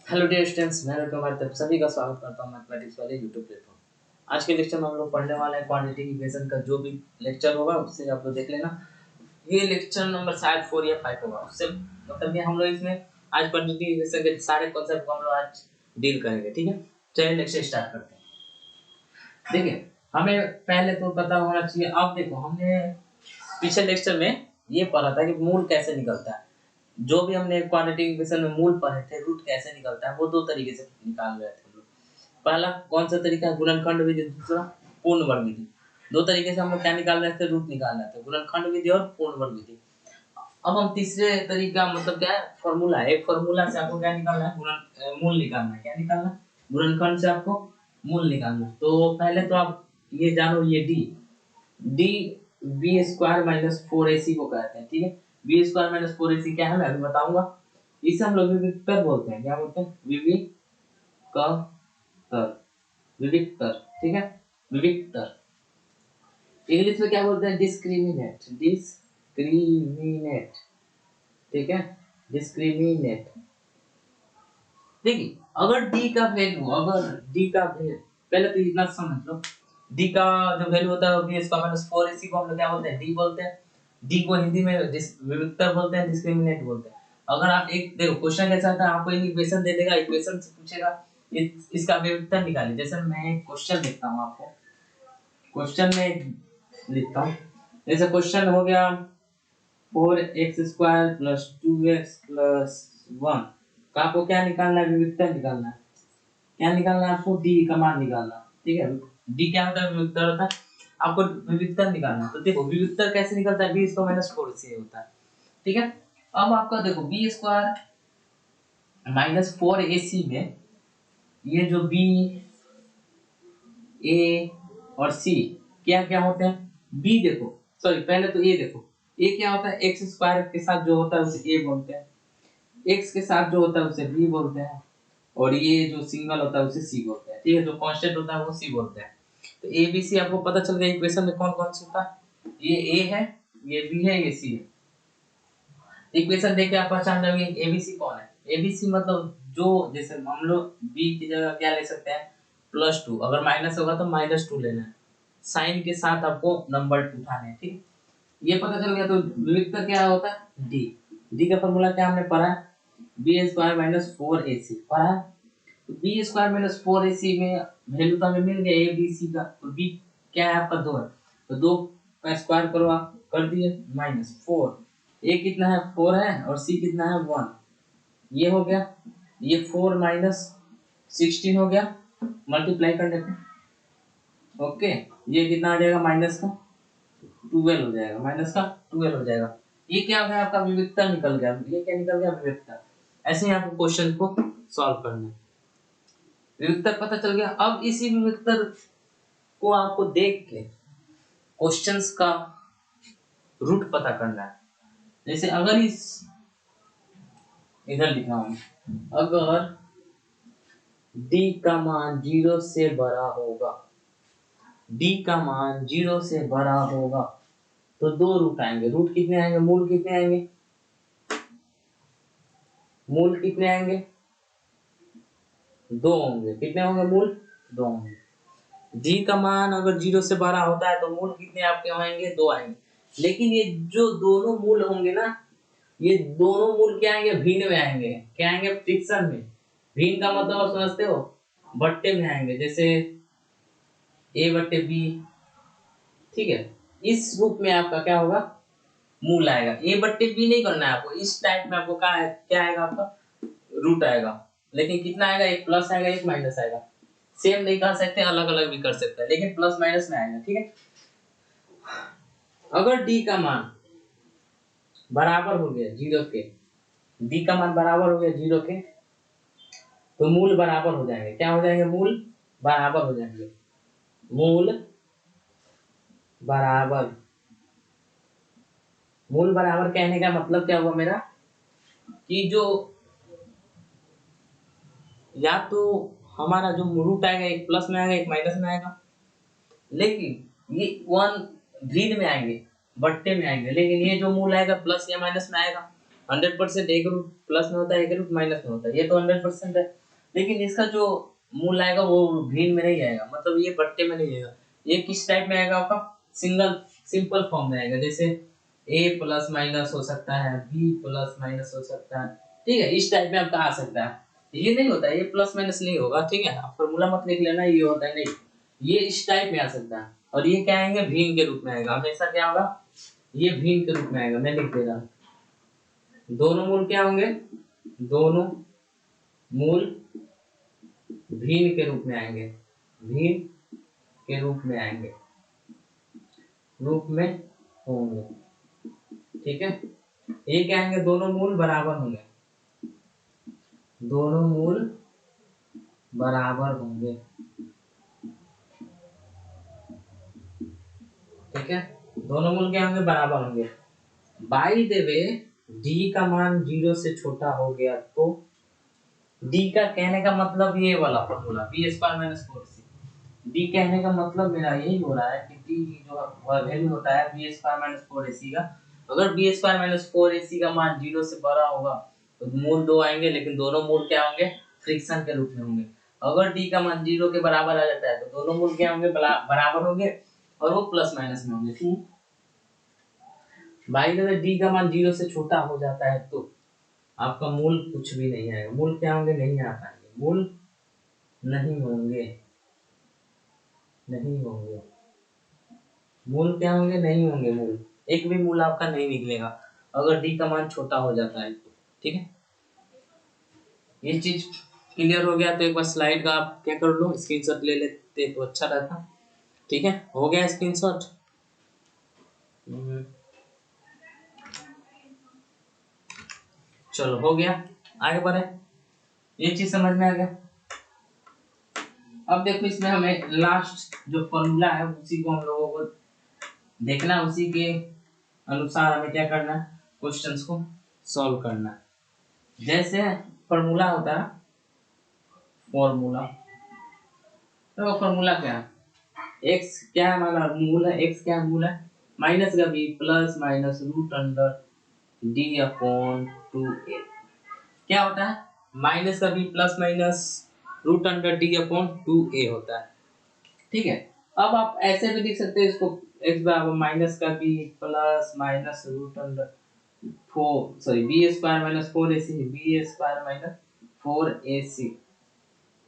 Hello dear students, मैं तुम्हारे तरफ सभी का स्वागत करता हूँ मैथमेटिक्स वाले यूट्यूब प्लेटफॉर्म। आज के लेक्चर में हम लोग पढ़ने वाले हैं क्वांटिटी इक्वेशन का। जो भी लेक्चर होगा उससे आप लोग देख लेना। ये लेक्चर नंबर शायद 4 या 5 होगा। उससे मतलब कि हम लोग इसमें आज क्वांटिटी इक्वेशन के सारे कॉन्सेप्ट को हम लोग आज डील करेंगे। ठीक है, चलिए लेक्चर स्टार्ट करते हैं। देखिए, हमें पहले तो पता होना चाहिए। अब देखो, हमने पिछले लेक्चर में ये पढ़ा था कि मूल कैसे निकलता है। जो भी हमने क्वाड्रेटिक इक्वेशन में मूल पढ़े थे, रूट कैसे निकलता है, वो दो तरीके से निकाल रहे थे हम लोग। पहला कौन सा तरीका है, गुणनखंड विधि। दूसरा पूर्ण वर्ग विधि। दो तरीके से हम लोग क्या निकाल रहे थे, रूट निकाल रहे थे, गुणनखंड विधि और पूर्ण वर्ग विधि। अब हम तीसरे तरीका मतलब क्या है, फॉर्मूला है। एक फॉर्मूला से आपको क्या निकालना है, मूल निकालना है। क्या निकालना है, गुणनखंड से आपको मूल निकालना है। तो पहले तो आप ये जानो, ये D D B square minus 4ac को कहते हैं। ठीक है, बी स्क्वायर माइनस 4ac क्या है मैं अभी बताऊंगा। इसे हम लोग विविक्तर बोलते हैं। क्या बोलते हैं, विविक्तर। विविक्तर, ठीक है, विविक्तर। इंग्लिश में क्या बोलते हैं, डिस्क्रिमिनेट। डिस्क्रिमिनेट, ठीक है, डिस्क्रिमिनेट। देखिए, अगर डी का वैल्यू, पहले तो इतना समझ लो। डी का जो वैल्यू होता है बी स्क्वायर माइनस 4ac को हम लोग क्या बोलते हैं, डी बोलते हैं। डी को हिंदी में विविक्तर बोलते हैं, डिस्क्रिमिनेट बोलते हैं। अगर आप एक देखो क्वेश्चन कैसा आता है, आपको एक इक्वेशन दे देगा, इक्वेशन से पूछेगा इसका विविक्तर निकालिए। जैसे मैं क्वेश्चन लिखता हूँ आपको, क्वेश्चन में लिखता हूँ। जैसे क्वेश्चन हो गया 4x square plus 2x plus 1 का आपको क्या निकालना है, विविक्तर निकालना है। क्या निकालना है आपको, डी का मान निकालना है। ठीक है, डी क्या होता है, विविक्तर होता है। आपको विविक्तर निकालना है। तो देखो विविक्तर कैसे निकलता है, बी स्क्वायर माइनस 4 से होता है। ठीक है, अब आपका देखो बी स्क्वायर माइनस 4ac में ये जो बी ए और सी क्या क्या होते हैं। बी देखो, सॉरी पहले तो ए देखो, ए क्या होता है, एक्स स्क्वायर के साथ जो होता है उसे ए बोलते हैं, एक्स के साथ जो होता है उसे बी बोलते हैं, और ये जो सिंगल होता है उसे सी बोलते हैं। ठीक है, जो कांस्टेंट होता है वो सी बोलते हैं। तो ए बी सी आपको पता चल गया इक्वेशन में कौन कौन सा होता है। ये ए है, ये बी है, ये सी है। इक्वेशन देख के आप पहचान जाओगे एबीसी कौन है। एबीसी मतलब जो, जैसे हम लोग बी की जगह क्या ले सकते हैं, +2। अगर माइनस होगा तो -2 लेना है। साइन के साथ आपको नंबर उठाने हैं। ठीक, ये पता चल गया। तो विविक्तर क्या होता है, डी। डी का फॉर्मूला क्या हमने पढ़ा है, बी स्क्वायर माइनस 4ac पढ़ा है। तो बी स्क्वायर माइनस 4ac में वैल्यू तो हमें मिल गया ए बी सी का। तो बी क्या है आपका 2 है, तो 2 का स्क्वायर करो, आप कर दिए -4। ए कितना है, 4 है, और सी कितना है, 1। ये हो गया, ये 4 माइनस 16 हो गया मल्टीप्लाई करने पे। ओके, ये कितना आ जाएगा, माइनस का 12 हो जाएगा, माइनस का 12 हो जाएगा। ये क्या हो गया, आपका विविधता निकल गया। ये क्या निकल गया, विविधता। ऐसे ही आपको क्वेश्चन को सॉल्व करना है। विविधता पता चल गया। अब इसी विविधता को आपको देख के क्वेश्चंस का रूट पता करना है। जैसे अगर इस, इधर लिखा हूं, अगर d का मान 0 से बड़ा होगा, d का मान 0 से बड़ा होगा, तो दो रूट आएंगे। रूट कितने आएंगे, मूल कितने आएंगे, मूल कितने आएंगे, 2 होंगे। कितने होंगे मूल, 2 होंगे। d का मान अगर 0 से बड़ा होता है तो मूल कितने आपके आएंगे, 2 आएंगे। लेकिन ये जो दोनों मूल होंगे ना, ये दोनों मूल क्या आएंगे, भिन्न में आएंगे। क्या आएंगे, फ्रिक्शन में। भिन्न का मतलब आप समझते हो, बट्टे में आएंगे। जैसे a बट्टे b, ठीक है। इस रूप में आपका क्या होगा, मूल आएगा। a बट्टे b नहीं करना है आपको, इस टाइप में आपको क्या आएगा, आपका रूट आएगा। लेकिन कितना आएगा, एक प्लस आएगा, एक माइनस आएगा। सेम नहीं कर सकते, अलग अलग भी कर सकते हैं, लेकिन प्लस माइनस में आएगा। ठीक है, अगर d का मान बराबर हो गया 0 के, d का मान बराबर हो गया 0 के, तो मूल बराबर हो जाएंगे। क्या हो जाएंगे, मूल बराबर हो जाएंगे। मूल बराबर, मूल बराबर कहने का मतलब क्या हुआ मेरा, कि जो या तो हमारा जो रूट आएगा एक प्लस में आएगा, एक माइनस में आएगा। लेकिन ये 1 ऋण में आएंगे, बट्टे में आएंगे। लेकिन ये जो मूल आएगा प्लस या माइनस में आएगा। 100% एक रूट प्लस में होता है, एक रूट माइनस में होता है, ये तो 100% है। लेकिन इसका जो मूल आएगा वो भिन्न में नहीं आएगा, मतलब ये बट्टे में नहीं आएगा। ये किस टाइप में आएगा आपका? सिंगल सिंपल फॉर्म में आएगा, जैसे ए प्लस माइनस हो सकता है, बी प्लस माइनस हो सकता है, ठीक है, इस टाइप में आपका आ सकता है। ये नहीं होता है, ये प्लस माइनस नहीं होगा, ठीक है, आप फॉर्मूला मत लिख लेना ये होता है, नहीं, ये इस टाइप में आ सकता है। और ये क्या आएंगे? भिन्न के रूप में आएगा हमेशा, क्या होगा? ये भिन्न के रूप में आएगा, मैं लिख दे रहा हूँ। दोनों मूल क्या होंगे? दोनों मूल भिन्न के रूप में आएंगे, भिन्न के रूप में आएंगे, रूप में होंगे, ठीक है। ये क्या आएंगे? दोनों मूल बराबर होंगे, दोनों मूल बराबर होंगे, ठीक है, दोनों मूल क्या होंगे? बराबर होंगे। बाय द वे डी का मान 0 से छोटा हो गया तो डी का कहने का मतलब ये वाला फॉर्मूला बी स्क्वायर माइनस 4सी, डी कहने का मतलब मेरा यही हो रहा है कि डी जो वैल्यू होता है बी स्क्वायर माइनस 4ac का, अगर बी स्क्वायर माइनस 4ac का मान 0 से बड़ा होगा तो मूल दो आएंगे, लेकिन दोनों मूल क्या होंगे? फ्रिक्शन के रूप में होंगे। अगर डी का मान 0 के बराबर आ जाता है तो दोनों मूल क्या होंगे? बराबर होंगे, और वो प्लस माइनस में होंगे, ठीक। भाई अगर डी का मान 0 से छोटा हो जाता है तो आपका मूल कुछ भी नहीं आएगा, मूल क्या होंगे? नहीं आ पाएंगे, मूल नहीं होंगे, नहीं होंगे, मूल क्या होंगे? नहीं होंगे, मूल एक भी मूल आपका नहीं निकलेगा अगर डी का मान छोटा हो जाता है तो, ठीक है। ये चीज क्लियर हो गया तो एक बार स्लाइड का आप क्या कर लो, स्क्रीनशॉट ले लेते तो अच्छा रहता, ठीक है। हो गया स्क्रीनशॉट? चलो हो गया, आगे बढ़े। ये चीज समझ में आ गया। अब देखो इसमें हमें लास्ट जो फॉर्मूला है उसी को हम लोगों को देखना है, उसी के अनुसार हमें क्या करना है? क्वेश्चंस को सॉल्व करना है। जैसे फॉर्मूला होता है, फॉर्मूला, तो फॉर्मूला क्या है? एक्स क्या है? हमारा मूल है, एक्स क्या है? मूल है, माइनस का B plus minus root under D upon 2a। क्या होता है? माइनस का B plus minus root under D upon 2a होता है, ठीक है। अब आप ऐसे भी लिख सकते हैं इसको, एक्स बराबर माइनस का B plus minus root under 4 sorry B square minus 4ac, B square minus 4ac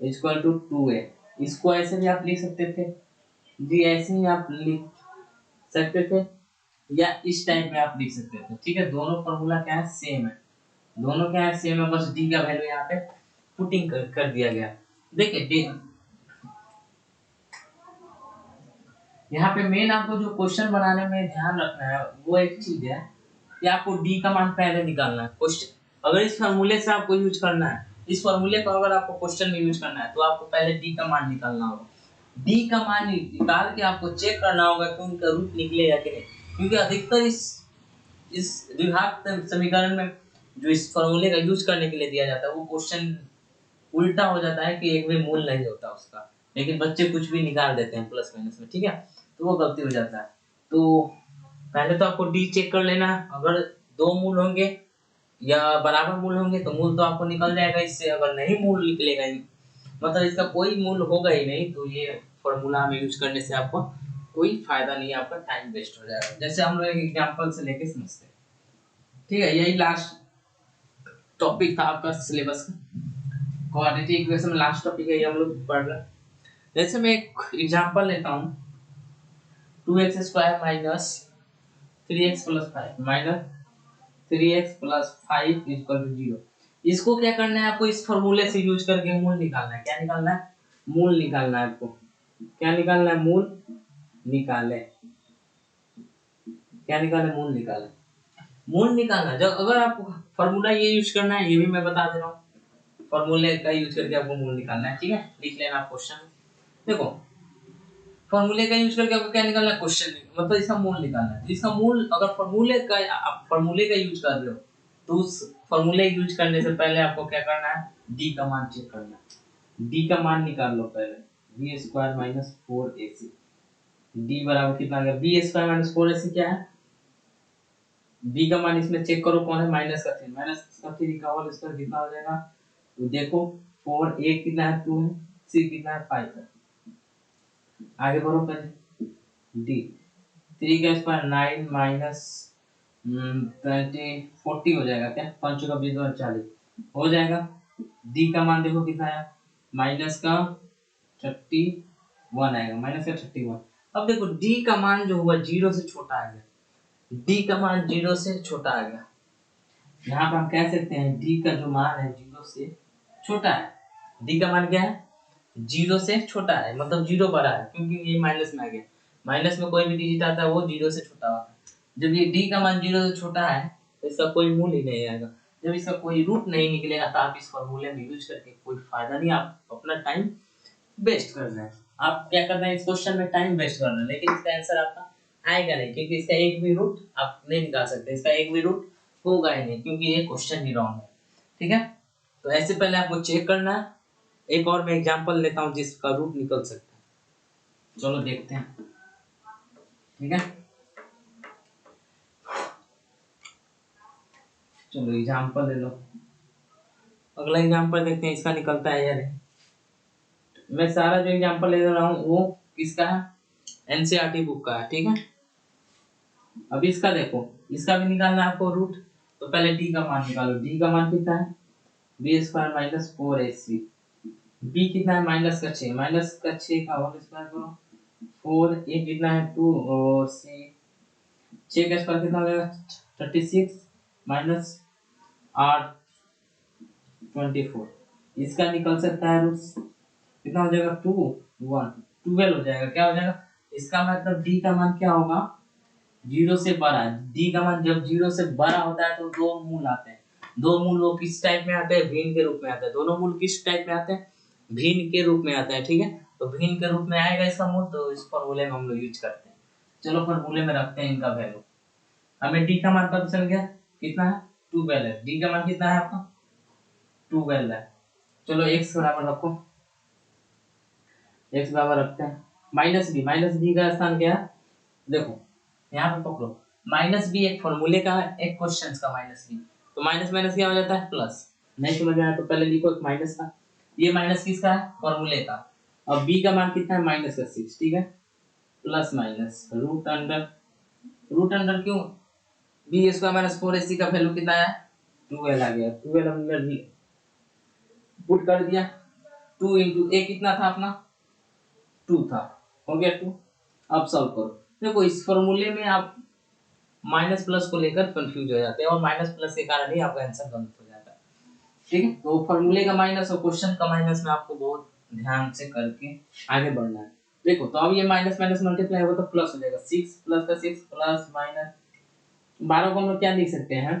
equal to 2a। इसको ऐसे भी आप लिख सकते थे जी, ऐसे ही आप लिख सकते थे, या इस टाइप में आप लिख सकते थे, ठीक है। दोनों फॉर्मूला क्या है? सेम है, दोनों क्या है? सेम है, बस डी का वैल्यू यहाँ पे पुटिंग कर दिया गया। देखिए यहाँ पे मेन आपको जो क्वेश्चन बनाने में ध्यान रखना है वो एक चीज है कि आपको डी का मान पहले निकालना है। क्वेश्चन अगर इस फार्मूले से आपको यूज करना है, इस फार्मूले को अगर आपको क्वेश्चन में यूज करना है तो आपको पहले डी का मान निकालना होगा। डी का मान निकाल के आपको चेक करना होगा कि उनका रूट निकलेगा कि नहीं, क्योंकि अधिकतर इस द्विघात समीकरण में जो इस फॉर्मूले का यूज करने के लिए दिया जाता है वो क्वेश्चन उल्टा हो जाता है कि एक भी मूल नहीं होता उसका, लेकिन बच्चे कुछ भी निकाल देते हैं प्लस माइनस में, ठीक है, तो वो गलती हो जाता है। तो पहले तो आपको डी चेक कर लेना, अगर दो मूल होंगे या बराबर मूल होंगे तो मूल तो आपको निकल जाएगा इससे, अगर नहीं मूल निकलेगा ही मतलब इसका कोई मूल होगा ही नहीं तो ये फॉर्मूला में यूज करने से आपको कोई फायदा नहीं है, आपका टाइम वेस्ट हो जाएगा। जैसे हम लोग एक एग्जांपल से लेके समझते हैं, ठीक है। यही लास्ट टॉपिक था आपका सिलेबस का, क्वाड्रेटिक इक्वेशन में लास्ट टॉपिक है ये हम लोग पढ़ रहे हैं। जैसे मैं एक एग्जांपल लेता हूँ, 2x square minus 3x plus 5 minus 3x plus 5 equal to 0। इसको क्या करना है आपको? इस फॉर्मूले से यूज करके मूल निकालना है। क्या निकालना है? मूल निकालना है आपको। क्या निकालना है? मूल निकाले। क्या निकाले? मूल निकाले। मूल निकालना जब अगर आपको फॉर्मूला ये यूज करना है, ये भी मैं बता दे रहा हूँ, फॉर्मूले का यूज करके आपको मूल निकालना है, ठीक है। लिख लेना क्वेश्चन, देखो फॉर्मूले का यूज करके आपको क्या निकालना है? क्वेश्चन मतलब इसका मूल निकालना है। इसका मूल अगर फॉर्मूले का आप फॉर्मूले का यूज कर रहे हो तो उस फॉर्मूले यूज करने से पहले आपको क्या करना है? डी का मान चेक करना है। डी का मान निकाल लो पहले, B square minus 4ac। D बराबर कितना आ गया? बी स्क्वायर माइनस 4ac क्या है? बी का मान इसमें चेक करो कौन है, -3, -3 का होल स्क्वायर कितना हो जाएगा, तो देखो 4, ए कितना है 2 है, सी कितना है 5 है। आगे बढ़ो पहले डी, 3 का स्क्वायर 9 माइनस 20 40 हो जाएगा क्या, 5 का 20 और 40 हो जाएगा। डी का मान देखो कितना है, माइनस का 31 आएगा, -31। अब देखो डी का मान जो हुआ 0 से छोटा आ गया, डी का मान 0 से छोटा आ गया। यहाँ पर हम कह सकते हैं डी का जो मान है 0 से छोटा है। डी का मान क्या है, 0 से छोटा है, मतलब 0 बड़ा है, क्योंकि ये माइनस में आ गया। माइनस में कोई भी डिजिट आता है वो 0 से छोटा होता है। जब ये डी का मान 0 से छोटा है तो इसका कोई मूल ही नहीं आएगा। जब इसका कोई रूट नहीं निकलेगा तो आप इस फॉर्मूले में यूज करके कोई फायदा नहीं, आप अपना टाइम वेस्ट कर रहे हैं। आप क्या कर रहे हैं, इस क्वेश्चन में टाइम वेस्ट कर रहे हैं, लेकिन इसका आंसर आपका आएगा नहीं, क्योंकि इसका एक भी रूट आप नहीं निकाल सकते, इसका एक भी रूट होगा ही नहीं, क्योंकि ये क्वेश्चन ही रॉन्ग है। ठीक है, तो ऐसे पहले आपको चेक करना है। एक और मैं एग्जांपल लेता हूँ जिसका रूट निकल सकता है, चलो देखते हैं। ठीक है, चलो एग्जांपल ले लो। अगला एग्जांपल देखते हैं इसका निकलता है या नहीं। मैं सारा जो एग्जांपल ले रहा हूँ वो किसका है, एनसीईआरटी बुक का है। ठीक है, अब इसका देखो, इसका भी निकालना है आपको रूट, तो पहले डी का मान निकालो। डी का मान कितना है, B square minus 4ac। B कितना है, -6, -6 का होल स्क्वायर करो, 4 ए कितना है 2 और सी 6 का स्क्वायर कितना हो जाएगा 36 माइनस 8 24। इसका निकल सकता है रूट कितना हो जाएगा 2 1 12 हो जाएगा। क्या हो जाएगा, इसका मतलब डी का मान क्या होगा, 0 से बड़ा है। डी का मान जब 0 से बड़ा होता है तो दो मूल आते हैं। दो मूल वो किस टाइप में आते हैं, भिन्न के रूप में आते हैं। दोनों मूल किस टाइप में आते हैं, भिन्न के रूप में आते हैं। ठीक है, तो भिन्न के रूप में आएगा इसका मूल, तो इस फॉर्मूले में हम लोग यूज करते हैं। चलो फॉर्मूले में रखते हैं इनका वैल्यू। हमें डी का मान पता चल गया कितना है, 12 है। डी का मान कितना है आपका, 12 है। चलो x बराबर रखो, x बराबर रखते हैं -b का स्थान क्या है, देखो यहाँ पे पकड़ो, -b एक फॉर्मूले का है, एक क्वेश्चन का -b, तो माइनस माइनस क्या हो जाता है प्लस। नहीं समझ में आया तो पहले लिखो एक माइनस का, ये माइनस किसका है, फॉर्मूले का। अब b का मान कितना है -6। ठीक है, प्लस माइनस रूट अंडर क्यों, बी स्क्वायर माइनस 4ac का वैल्यू कितना है 12 आ गया। 12 हमने पुट कर दिया, 2 इंटू ए कितना था अपना 2 था, हो गया 2। अब सॉल्व करो, देखो इस फॉर्मूले में आप माइनस प्लस को लेकर कंफ्यूज हो जाते हैं, और माइनस प्लस के कारण ही आपका आंसर गलत हो जाता है। ठीक है, तो फॉर्मूले का माइनस और क्वेश्चन का माइनस में आपको बहुत ध्यान से करके आगे बढ़ना है। देखो तो अब ये माइनस माइनस मल्टीप्लाई होगा तो प्लस हो जाएगा, 6 प्लस का 6 प्लस माइनस 12 को हम लोग क्या लिख सकते हैं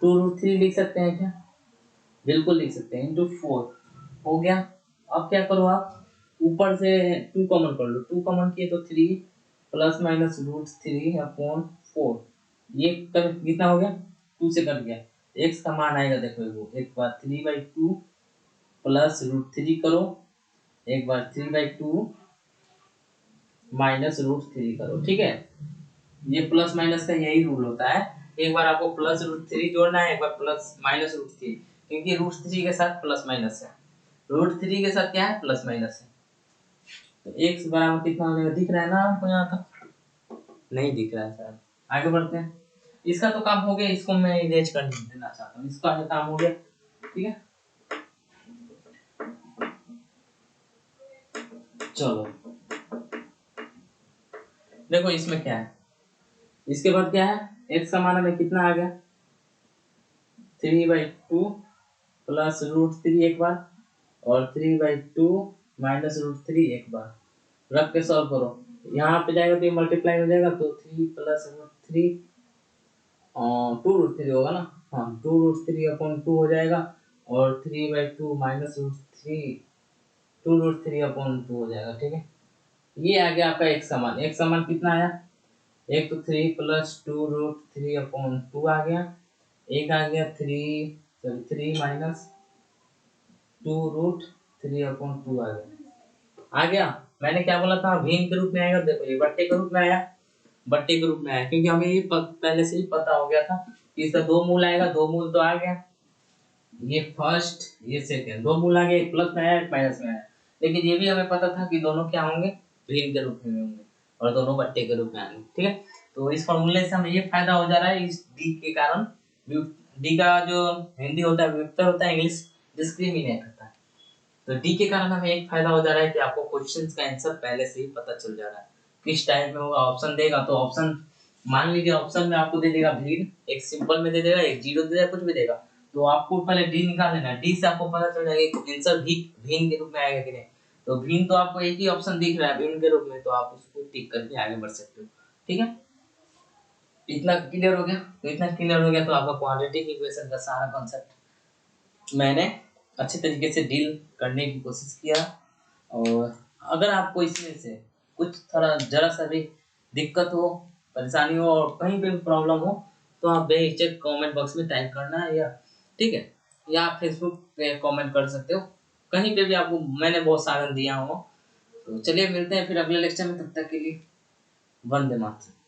2√3 लिख सकते हैं क्या, बिल्कुल लिख सकते हैं, इंटू 4 हो गया। अब क्या करो आप ऊपर से 2 कॉमन कर लो, 2 कॉमन किए तो 3 प्लस माइनस √3/4, ये कितना हो गया 2 से कट गया। x का मान आएगा देखो, वो एक बार 3/2 प्लस √3 करो, एक बार 3/2 माइनस √3 करो। ठीक है, ये प्लस माइनस का यही रूल होता है, एक बार आपको प्लस √3 जोड़ना है, एक बार प्लस माइनस √3, क्योंकि √3 के साथ प्लस माइनस है, √3 के साथ क्या है प्लस माइनस है। तो x बराबर कितना हो जाएगा, दिख रहा है ना आपको यहाँ तक, नहीं दिख रहा है सर। आगे बढ़ते हैं, इसका तो काम हो गया, इसको मैं इरेज कर देना चाहता हूँ, इसका जो काम हो गया। ठीक है, चलो देखो इसमें क्या है, इसके बाद क्या है x का मान हमें कितना आ गया 3/2 प्लस √3 एक बार, और 3/2 माइनस √3 एक बार। रख के सॉल्व करो, यहाँ पे जाएगा तो ये मल्टीप्लाई हो जाएगा, तो 3 प्लस √3 2√3 होगा ना, हाँ 2√3/2 हो जाएगा, और 3/2 माइनस √3 2√3/2 हो जाएगा। ठीक है, ये आ गया आपका x का मान। x का मान कितना आया, एक तो 3 प्लस 2√3/2 आ गया, एक आ गया 3 माइनस 2√3/2 आ गया। आ गया, मैंने क्या बोला था भिन्न के रूप में आएगा, देखो ये बट्टे के रूप में आया, बट्टे के रूप में आया, क्योंकि हमें ये पहले से ही पता हो गया था कि इसका दो मूल आएगा, दो मूल तो आ गया, ये फर्स्ट ये सेकंड, दो मूल आ गए, एक प्लस में आया एक माइनस में आया। लेकिन ये भी हमें पता था कि दोनों क्या होंगे, भिन्न के रूप में होंगे और दोनों बट्टे के रूप में आएंगे। ठीक है, तो इस फॉर्मूले से हमें ये फायदा हो जा रहा है इस डी के कारण। डी का जो हिंदी होता है व्युत्तर होता है, इंग्लिश डिस्क्रिमिनेट होता है। तो डी के कारण हमें एक फायदा हो जा रहा है कि आपको क्वेश्चंस का आंसर पहले से ही पता चल जा रहा है किस टाइप में होगा। ऑप्शन देगा तो ऑप्शन मान लीजिए ऑप्शन में आपको दे देगा भिन्न, एक सिंपल में दे देगा, एक जीरो दे देगा, कुछ भी देगा, तो आपको पहले डी निकाल लेना है। डी से आपको पता चल जाएगा कि आंसर भी भिन्न के रूप में आएगा कि नहीं। तो भिन्न तो आपको एक ही ऑप्शन दिख रहा है भिन्न के रूप में, तो आप उसको टिक करके आगे बढ़ सकते हो। ठीक है, इतना क्लियर हो गया। तो इतना क्लियर हो गया तो आपका क्वाड्रेटिक इक्वेशन का सारा कॉन्सेप्ट मैंने अच्छे तरीके से डील करने की कोशिश किया। और अगर आपको इसमें से कुछ थोड़ा जरा सा भी दिक्कत हो, परेशानी हो और कहीं पे भी प्रॉब्लम हो, तो आप बेहिचक कमेंट बॉक्स में टाइप करना है, या ठीक है, या आप फेसबुक पे कमेंट कर सकते हो, कहीं पे भी आपको मैंने बहुत साधन दिया हो। तो चलिए मिलते हैं फिर अगले लेक्चर में, तब तक के लिए वंदे मातरम।